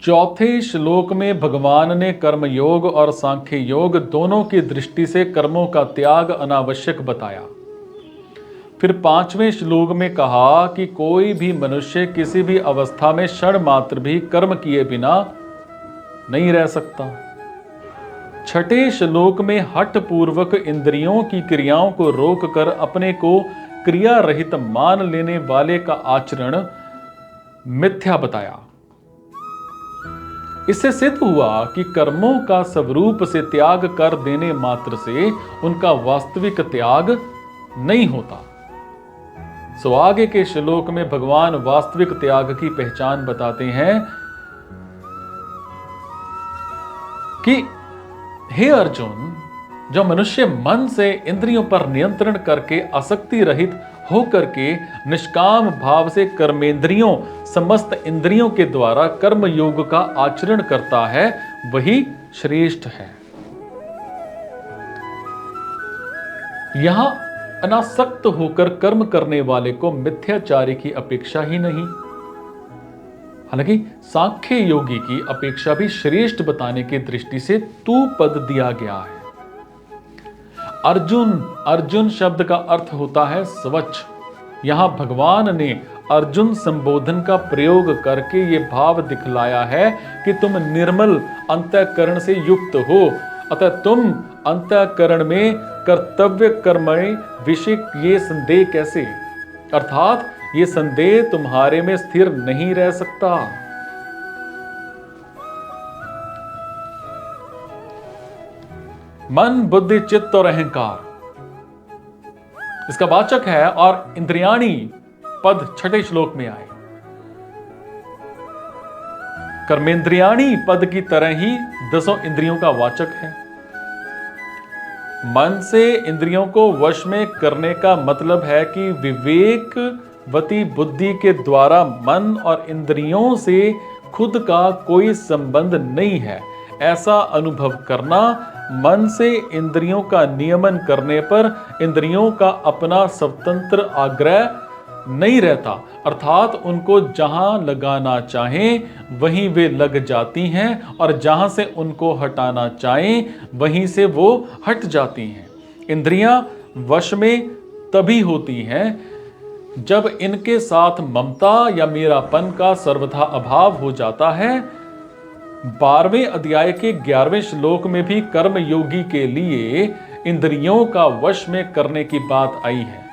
चौथे श्लोक में भगवान ने कर्म योग और सांख्य योग दोनों की दृष्टि से कर्मों का त्याग अनावश्यक बताया। फिर 5वें श्लोक में कहा कि कोई भी मनुष्य किसी भी अवस्था में क्षण मात्र भी कर्म किए बिना नहीं रह सकता। 6ठे श्लोक में हठ पूर्वक इंद्रियों की क्रियाओं को रोककर अपने को क्रिया रहित मान लेने वाले का आचरण मिथ्या बताया। इससे सिद्ध हुआ कि कर्मों का स्वरूप से त्याग कर देने मात्र से उनका वास्तविक त्याग नहीं होता। सो आगे के श्लोक में भगवान वास्तविक त्याग की पहचान बताते हैं कि हे अर्जुन, जो मनुष्य मन से इंद्रियों पर नियंत्रण करके आसक्ति रहित होकर के निष्काम भाव से कर्मेंद्रियों समस्त इंद्रियों के द्वारा कर्म योग का आचरण करता है, वही श्रेष्ठ है। यहां अनासक्त होकर कर्म करने वाले को मिथ्याचारी की अपेक्षा ही नहीं, हालांकि सांख्य योगी की अपेक्षा भी श्रेष्ठ बताने की दृष्टि से तू पद दिया गया है। अर्जुन, अर्जुन शब्द का अर्थ होता है स्वच्छ। यहां भगवान ने अर्जुन संबोधन का प्रयोग करके ये भाव दिखलाया है कि तुम निर्मल अंतःकरण से युक्त हो, अतः तुम अंतःकरण में कर्तव्य कर्मणि विषय ये संदेह कैसे, अर्थात ये संदेह तुम्हारे में स्थिर नहीं रह सकता। मन, बुद्धि, चित्त और अहंकार इसका वाचक है और इंद्रियाणी पद 6ठे श्लोक में आए। कर्मेंद्रियाणी पद की तरह ही 10 इंद्रियों का वाचक है। मन से इंद्रियों को वश में करने का मतलब है कि विवेकवती बुद्धि के द्वारा मन और इंद्रियों से खुद का कोई संबंध नहीं है, ऐसा अनुभव करना। मन से इंद्रियों का नियमन करने पर इंद्रियों का अपना स्वतंत्र आग्रह नहीं रहता, अर्थात उनको जहां लगाना चाहें वहीं वे लग जाती हैं और जहां से उनको हटाना चाहें वहीं से वो हट जाती हैं। इंद्रियां वश में तभी होती हैं जब इनके साथ ममता या मेरापन का सर्वथा अभाव हो जाता है। 12वें अध्याय के 11वें श्लोक में भी कर्म योगी के लिए इंद्रियों का वश में करने की बात आई है।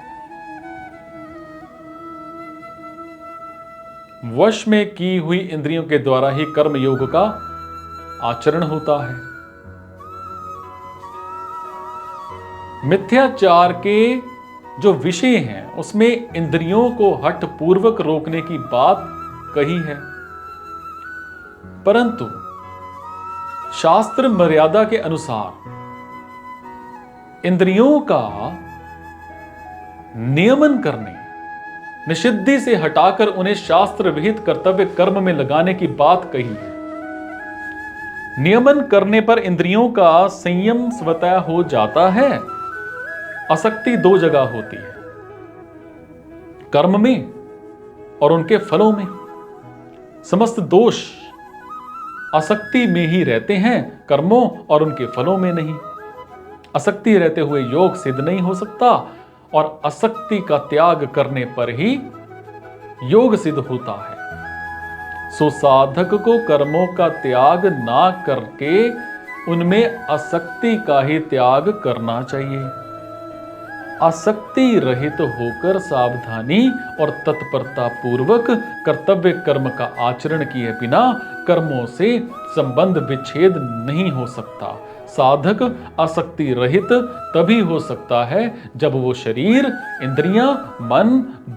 वश में की हुई इंद्रियों के द्वारा ही कर्म योग का आचरण होता है। मिथ्याचार के जो विषय हैं उसमें इंद्रियों को हठ पूर्वक रोकने की बात कही है, परंतु शास्त्र मर्यादा के अनुसार इंद्रियों का नियमन करने, निषिद्धि से हटाकर उन्हें शास्त्र विहित कर्तव्य कर्म में लगाने की बात कही है। नियमन करने पर इंद्रियों का संयम स्वतः हो जाता है। आसक्ति 2 जगह होती है, कर्म में और उनके फलों में। समस्त दोष आसक्ति में ही रहते हैं, कर्मों और उनके फलों में नहीं। आसक्ति रहते हुए योग सिद्ध नहीं हो सकता और आसक्ति का त्याग करने पर ही योग सिद्ध होता है। सो साधक को कर्मों का त्याग ना करके उनमें आसक्ति का ही त्याग करना चाहिए। आसक्ति रहित होकर सावधानी और तत्परता पूर्वक कर्तव्य कर्म का आचरण किए बिना कर्मों से संबंध विच्छेद नहीं हो सकता। साधक आसक्ति रहित तभी हो सकता है जब वो शरीर, इंद्रियां, मन,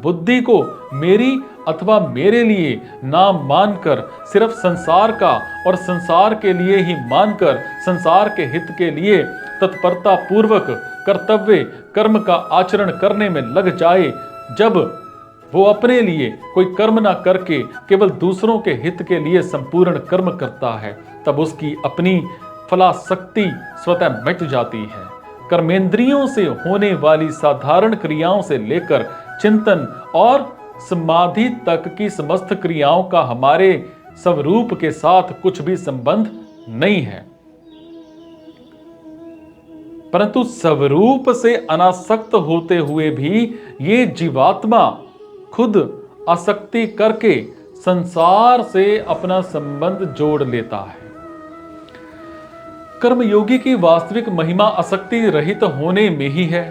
बुद्धि को मेरी अथवा मेरे लिए ना मानकर सिर्फ संसार का और संसार के लिए ही मानकर संसार के हित के लिए तत्परता पूर्वक कर्तव्य कर्म का आचरण करने में लग जाए। जब वो अपने लिए कोई कर्म ना करके केवल दूसरों के हित के लिए संपूर्ण कर्म करता है, तब उसकी अपनी फलाशक्ति स्वतः मिट जाती है। कर्मेंद्रियों से होने वाली साधारण क्रियाओं से लेकर चिंतन और समाधि तक की समस्त क्रियाओं का हमारे स्वरूप के साथ कुछ भी संबंध नहीं है, परंतु स्वरूप से अनासक्त होते हुए भी ये जीवात्मा खुद आसक्ति करके संसार से अपना संबंध जोड़ लेता है। कर्मयोगी की वास्तविक महिमा आसक्ति रहित होने में ही है।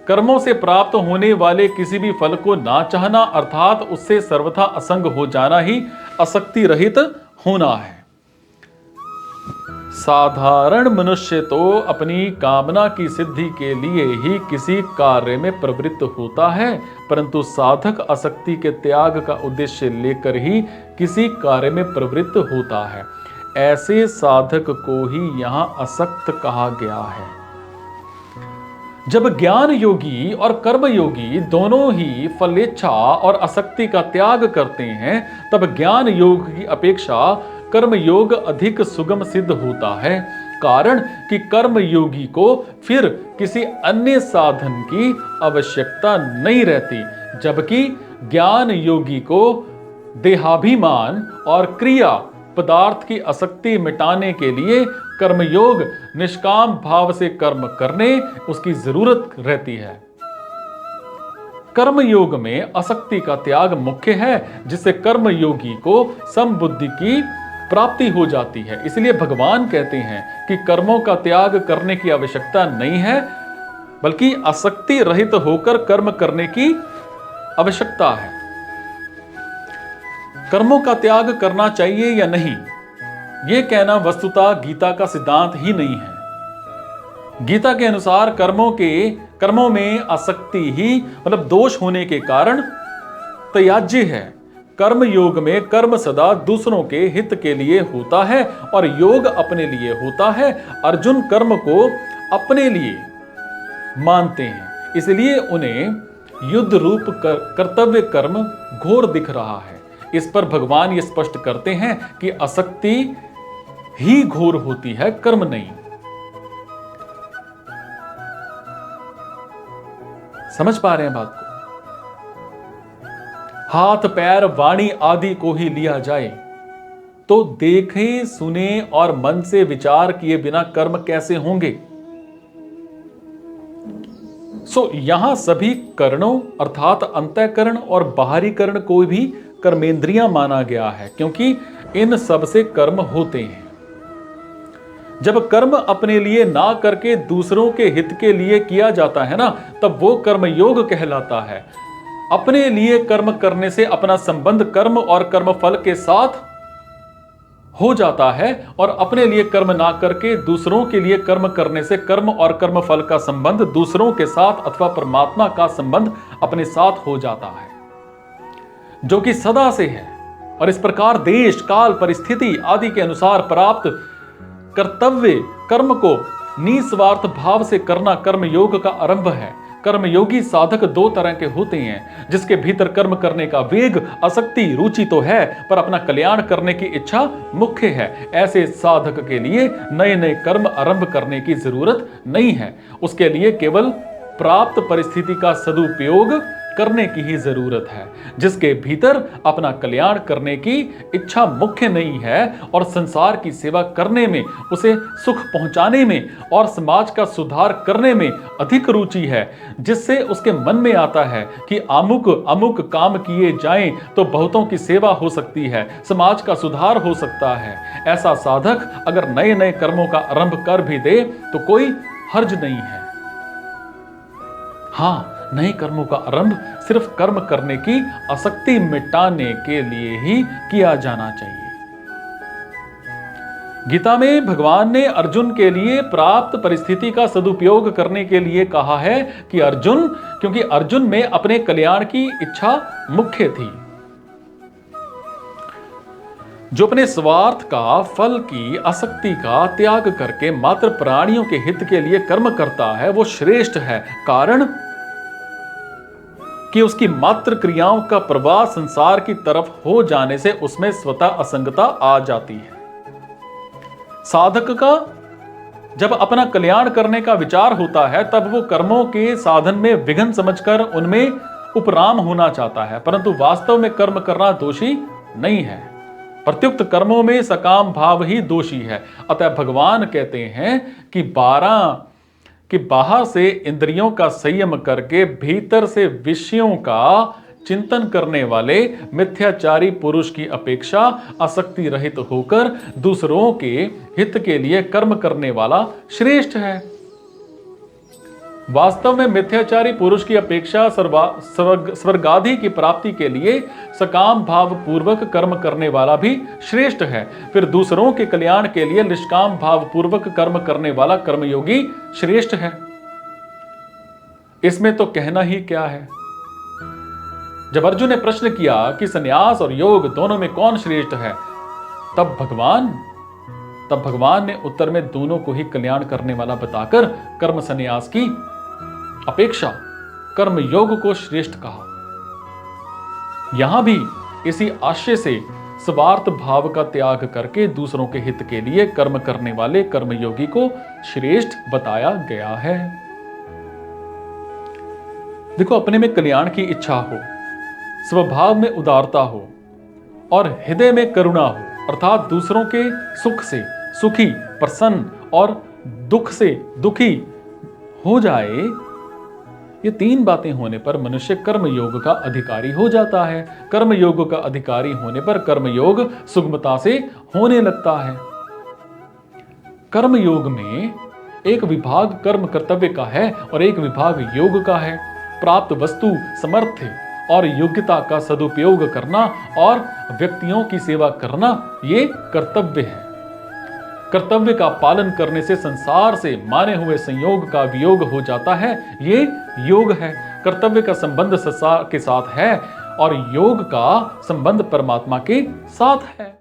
कर्मों से प्राप्त होने वाले किसी भी फल को ना चाहना अर्थात उससे सर्वथा असंग हो जाना ही आसक्ति रहित होना है। साधारण मनुष्य तो अपनी कामना की सिद्धि के लिए ही किसी कार्य में प्रवृत्त होता है, परंतु साधक आसक्ति के त्याग का उद्देश्य लेकर ही किसी कार्य में प्रवृत्त होता है। ऐसे साधक को ही यहाँ आसक्त कहा गया है। जब ज्ञान योगी और कर्म योगी दोनों ही फलेच्छा और आसक्ति का त्याग करते हैं, तब ज्ञान योग की अपेक्षा कर्म योग अधिक सुगम सिद्ध होता है। कारण कि कर्म योगी को फिर किसी अन्य साधन की आवश्यकता नहीं रहती, जबकि ज्ञान योगी को देहाभिमान और क्रिया पदार्थ की आसक्ति मिटाने के लिए कर्मयोग निष्काम भाव से कर्म करने उसकी जरूरत रहती है। कर्मयोग में आसक्ति का त्याग मुख्य है, जिससे कर्मयोगी को समबुद्धि की प्राप्ति हो जाती है। इसलिए भगवान कहते हैं कि कर्मों का त्याग करने की आवश्यकता नहीं है, बल्कि आसक्ति रहित होकर कर्म करने की आवश्यकता है। कर्मों का त्याग करना चाहिए या नहीं, यह कहना वस्तुतः गीता का सिद्धांत ही नहीं है। गीता के अनुसार कर्मों में आसक्ति ही मतलब दोष होने के कारण त्याज्य है। कर्म योग में कर्म सदा दूसरों के हित के लिए होता है और योग अपने लिए होता है। अर्जुन कर्म को अपने लिए मानते हैं, इसलिए उन्हें युद्ध रूप कर्तव्य कर्म घोर दिख रहा है। इस पर भगवान ये स्पष्ट करते हैं कि आसक्ति ही घोर होती है, कर्म नहीं। समझ पा रहे हैं बात को? हाथ पैर वाणी आदि को ही लिया जाए तो देखें सुने और मन से विचार किए बिना कर्म कैसे होंगे। यहां सभी करणों अर्थात अंतःकरण और बाहरी करण को भी कर्मेंद्रियां माना गया है, क्योंकि इन सब से कर्म होते हैं। जब कर्म अपने लिए ना करके दूसरों के हित के लिए किया जाता है ना, तब वो कर्मयोग कहलाता है। अपने लिए कर्म करने से अपना संबंध कर्म और कर्म फल के साथ हो जाता है, और अपने लिए कर्म ना करके दूसरों के लिए कर्म करने से कर्म और कर्म फल का संबंध दूसरों के साथ अथवा परमात्मा का संबंध अपने साथ हो जाता है, जो कि सदा से है। और इस प्रकार देश काल परिस्थिति आदि के अनुसार प्राप्त कर्तव्य कर्म को निस्वार्थ भाव से करना कर्मयोग का आरंभ है। कर्मयोगी साधक दो तरह के होते हैं, जिसके भीतर कर्म करने का वेग आसक्ति रुचि तो है, पर अपना कल्याण करने की इच्छा मुख्य है। ऐसे साधक के लिए नए नए कर्म आरंभ करने की जरूरत नहीं है, उसके लिए केवल प्राप्त परिस्थिति का सदुपयोग करने की ही जरूरत है। जिसके भीतर अपना कल्याण करने की इच्छा मुख्य नहीं है और संसार की सेवा करने में, उसे सुख पहुंचाने में और समाज का सुधार करने में अधिक रुचि है, जिससे उसके मन में आता है कि अमुक अमुक काम किए जाएं तो बहुतों की सेवा हो सकती है, समाज का सुधार हो सकता है। ऐसा साधक अगर नए नए कर्मों का आरंभ कर भी दे तो कोई हर्ज नहीं है। हाँ, नए कर्मों का आरंभ सिर्फ कर्म करने की आसक्ति मिटाने के लिए ही किया जाना चाहिए। गीता में भगवान ने अर्जुन के लिए प्राप्त परिस्थिति का सदुपयोग करने के लिए कहा है कि अर्जुन, क्योंकि अर्जुन में अपने कल्याण की इच्छा मुख्य थी। जो अपने स्वार्थ का फल की आसक्ति का त्याग करके मात्र प्राणियों के हित के लिए कर्म करता है, वो श्रेष्ठ है। कारण कि उसकी मात्र क्रियाओं का प्रवाह संसार की तरफ हो जाने से उसमें स्वतः असंगता आ जाती है। साधक का जब अपना कल्याण करने का विचार होता है, तब वो कर्मों के साधन में विघ्न समझकर उनमें उपराम होना चाहता है, परंतु वास्तव में कर्म करना दोषी नहीं है। प्रत्युक्त कर्मों में सकाम भाव ही दोषी है। अतः भगवान कहते हैं कि बाहर से इंद्रियों का संयम करके भीतर से विषयों का चिंतन करने वाले मिथ्याचारी पुरुष की अपेक्षा आसक्ति रहित होकर दूसरों के हित के लिए कर्म करने वाला श्रेष्ठ है। वास्तव में मिथ्याचारी पुरुष की अपेक्षा स्वर्गादि की प्राप्ति के लिए सकाम भाव पूर्वक कर्म करने वाला भी श्रेष्ठ है। फिर दूसरों के कल्याण के लिए निष्काम भाव पूर्वक कर्म करने वाला कर्मयोगी श्रेष्ठ है। इसमें तो कहना ही क्या है। जब अर्जुन ने प्रश्न किया कि संन्यास और योग दोनों में कौन श्रेष्ठ है, तब भगवान ने उत्तर में दोनों को ही कल्याण करने वाला बताकर कर्म संन्यास की अपेक्षा कर्म योग को श्रेष्ठ कहा। यहां भी इसी आशय से स्वार्थ भाव का त्याग करके दूसरों के हित के लिए कर्म करने वाले कर्मयोगी को श्रेष्ठ बताया गया है। देखो, अपने में कल्याण की इच्छा हो, स्वभाव में उदारता हो और हृदय में करुणा हो, अर्थात दूसरों के सुख से सुखी, प्रसन्न और दुख से दुखी हो जाए, ये तीन बातें होने पर मनुष्य कर्मयोग का अधिकारी हो जाता है। कर्मयोग का अधिकारी होने पर कर्मयोग सुगमता से होने लगता है। कर्मयोग में एक विभाग कर्म कर्तव्य का है और एक विभाग योग का है। प्राप्त वस्तु, सामर्थ्य और योग्यता का सदुपयोग करना और व्यक्तियों की सेवा करना, ये कर्तव्य है। कर्तव्य का पालन करने से संसार से माने हुए संयोग का वियोग हो जाता है, ये योग है। कर्तव्य का संबंध संसार के साथ है और योग का संबंध परमात्मा के साथ है।